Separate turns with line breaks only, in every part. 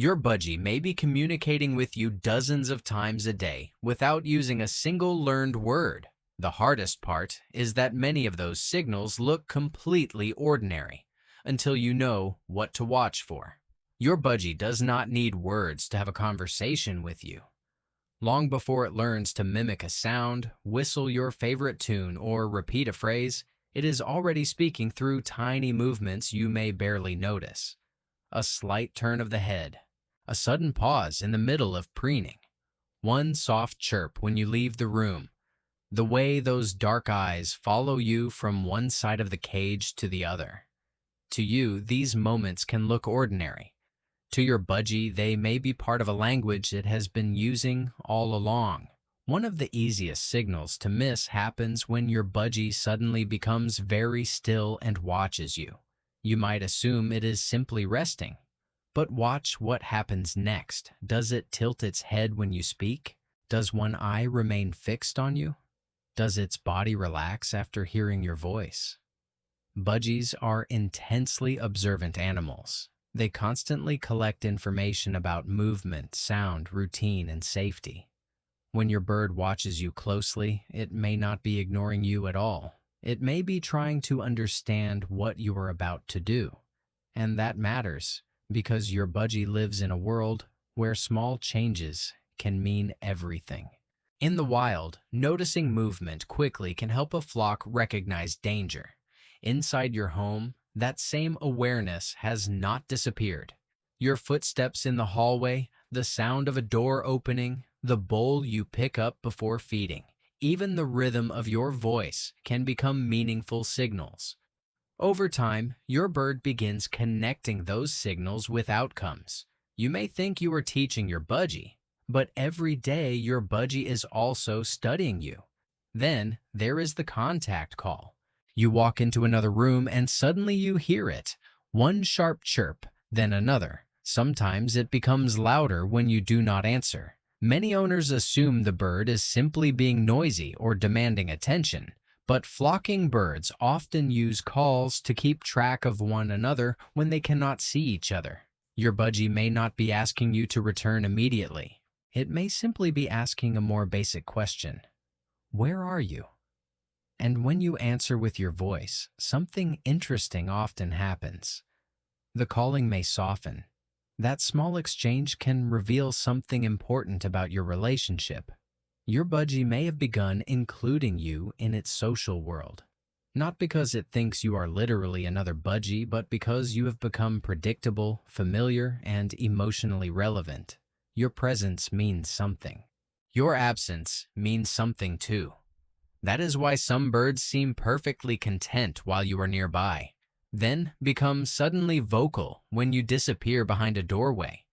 Your budgie may be communicating with you dozens of times a day without using a single learned word. The hardest part is that many of those signals look completely ordinary until you know what to watch for. Your budgie does not need words to have a conversation with you. Long before it learns to mimic a sound, whistle your favorite tune, or repeat a phrase, it is already speaking through tiny movements you may barely notice. A slight turn of the head, a sudden pause in the middle of preening, one soft chirp when you leave the room, the way those dark eyes follow you from one side of the cage to the other. To you, these moments can look ordinary. To your budgie, they may be part of a language it has been using all along. One of the easiest signals to miss happens when your budgie suddenly becomes very still and watches you. You might assume it is simply resting. But watch what happens next. Does it tilt its head when you speak? Does one eye remain fixed on you? Does its body relax after hearing your voice? Budgies are intensely observant animals. They constantly collect information about movement, sound, routine, and safety. When your bird watches you closely, it may not be ignoring you at all. It may be trying to understand what you are about to do. And that matters, because your budgie lives in a world where small changes can mean everything. In the wild, noticing movement quickly can help a flock recognize danger. Inside your home, that same awareness has not disappeared. Your footsteps in the hallway, the sound of a door opening, the bowl you pick up before feeding, even the rhythm of your voice can become meaningful signals. Over time, your bird begins connecting those signals with outcomes. You may think you are teaching your budgie, but every day your budgie is also studying you. Then there is the contact call. You walk into another room and suddenly you hear it. One sharp chirp, then another. Sometimes it becomes louder when you do not answer. Many owners assume the bird is simply being noisy or demanding attention, but flocking birds often use calls to keep track of one another when they cannot see each other. Your budgie may not be asking you to return immediately. It may simply be asking a more basic question. Where are you? And when you answer with your voice, something interesting often happens. The calling may soften. That small exchange can reveal something important about your relationship. Your budgie may have begun including you in its social world. Not because it thinks you are literally another budgie, but because you have become predictable, familiar, and emotionally relevant. Your presence means something. Your absence means something too. That is why some birds seem perfectly content while you are nearby, then become suddenly vocal when you disappear behind a doorway.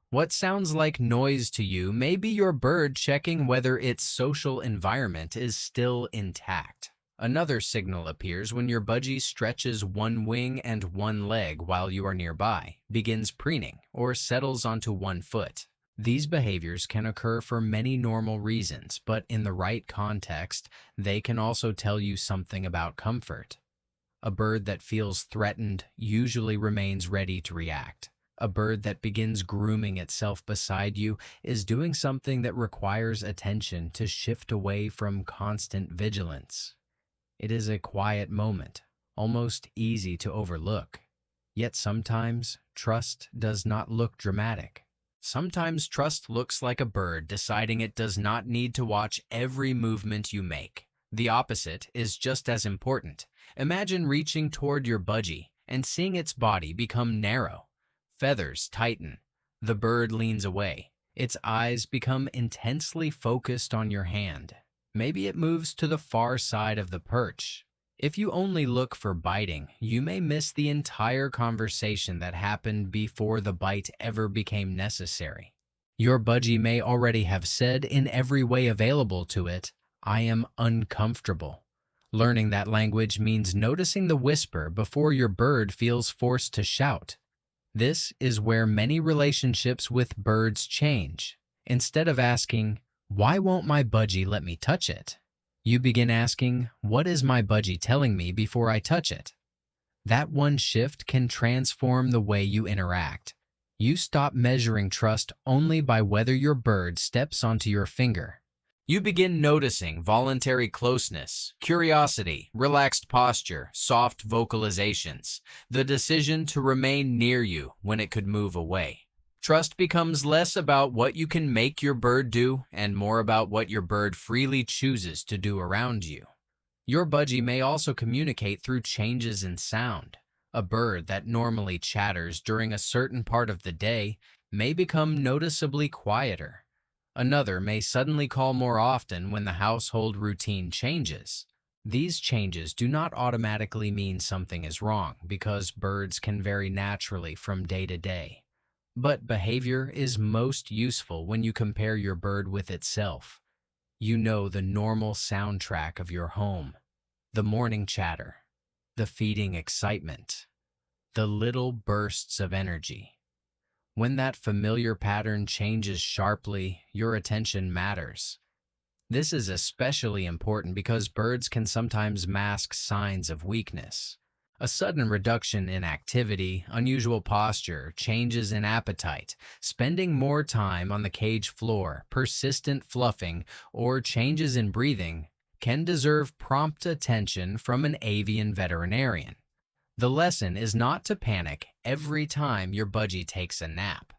What sounds like noise to you may be your bird checking whether its social environment is still intact. Another signal appears when your budgie stretches one wing and one leg while you are nearby, begins preening, or settles onto one foot. These behaviors can occur for many normal reasons, but in the right context, they can also tell you something about comfort. A bird that feels threatened usually remains ready to react. A bird that begins grooming itself beside you is doing something that requires attention to shift away from constant vigilance. It is a quiet moment, almost easy to overlook. Yet sometimes, trust does not look dramatic. Sometimes trust looks like a bird deciding it does not need to watch every movement you make. The opposite is just as important. Imagine reaching toward your budgie and seeing its body become narrow. Feathers tighten. The bird leans away. Its eyes become intensely focused on your hand. Maybe it moves to the far side of the perch. If you only look for biting, you may miss the entire conversation that happened before the bite ever became necessary. Your budgie may already have said in every way available to it, "I am uncomfortable." Learning that language means noticing the whisper before your bird feels forced to shout. This is where many relationships with birds change. Instead of asking, "Why won't my budgie let me touch it?" you begin asking, "What is my budgie telling me before I touch it?" That one shift can transform the way you interact. You stop measuring trust only by whether your bird steps onto your finger. You begin noticing voluntary closeness, curiosity, relaxed posture, soft vocalizations, the decision to remain near you when it could move away. Trust becomes less about what you can make your bird do and more about what your bird freely chooses to do around you. Your budgie may also communicate through changes in sound. A bird that normally chatters during a certain part of the day may become noticeably quieter. Another may suddenly call more often when the household routine changes. These changes do not automatically mean something is wrong because birds can vary naturally from day to day. But behavior is most useful when you compare your bird with itself. You know the normal soundtrack of your home, the morning chatter, the feeding excitement, the little bursts of energy. When that familiar pattern changes sharply, your attention matters. This is especially important because birds can sometimes mask signs of weakness. A sudden reduction in activity, unusual posture, changes in appetite, spending more time on the cage floor, persistent fluffing, or changes in breathing can deserve prompt attention from an avian veterinarian. The lesson is not to panic every time your budgie takes a nap.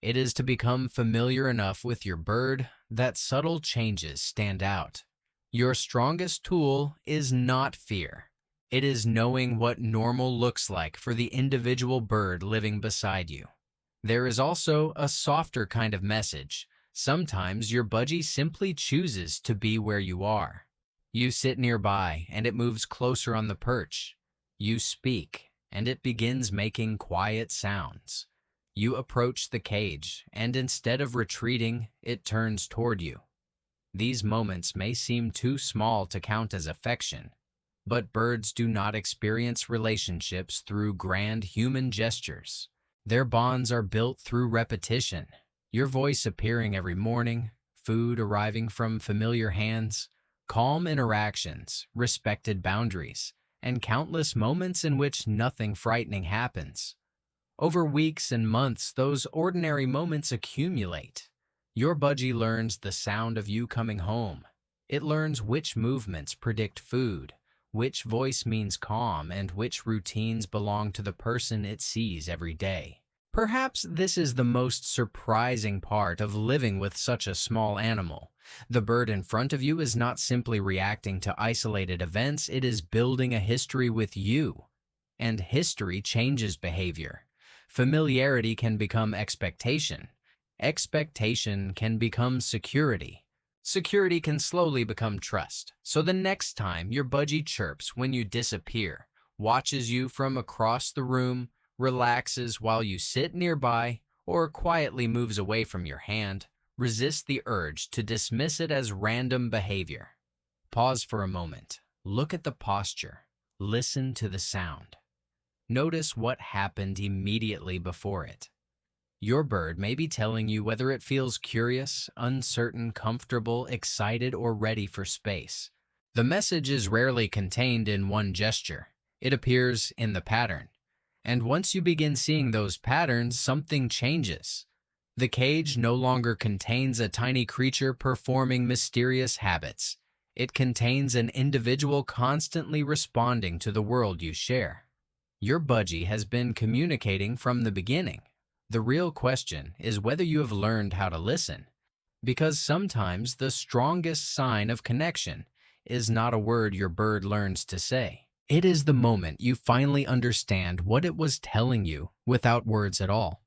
It is to become familiar enough with your bird that subtle changes stand out. Your strongest tool is not fear. It is knowing what normal looks like for the individual bird living beside you. There is also a softer kind of message. Sometimes your budgie simply chooses to be where you are. You sit nearby and it moves closer on the perch. You speak, and it begins making quiet sounds. You approach the cage, and instead of retreating, it turns toward you. These moments may seem too small to count as affection, but birds do not experience relationships through grand human gestures. Their bonds are built through repetition. Your voice appearing every morning, food arriving from familiar hands, calm interactions, respected boundaries, and countless moments in which nothing frightening happens. Over weeks and months, those ordinary moments accumulate. Your budgie learns the sound of you coming home. It learns which movements predict food, which voice means calm, and which routines belong to the person it sees every day. Perhaps this is the most surprising part of living with such a small animal. The bird in front of you is not simply reacting to isolated events, it is building a history with you. And history changes behavior. Familiarity can become expectation. Expectation can become security. Security can slowly become trust. So the next time your budgie chirps when you disappear, watches you from across the room, relaxes while you sit nearby, or quietly moves away from your hand, resist the urge to dismiss it as random behavior. Pause for a moment. Look at the posture. Listen to the sound. Notice what happened immediately before it. Your bird may be telling you whether it feels curious, uncertain, comfortable, excited, or ready for space. The message is rarely contained in one gesture. It appears in the pattern. And once you begin seeing those patterns, something changes. The cage no longer contains a tiny creature performing mysterious habits. It contains an individual constantly responding to the world you share. Your budgie has been communicating from the beginning. The real question is whether you have learned how to listen. Because sometimes the strongest sign of connection is not a word your bird learns to say. It is the moment you finally understand what it was telling you without words at all.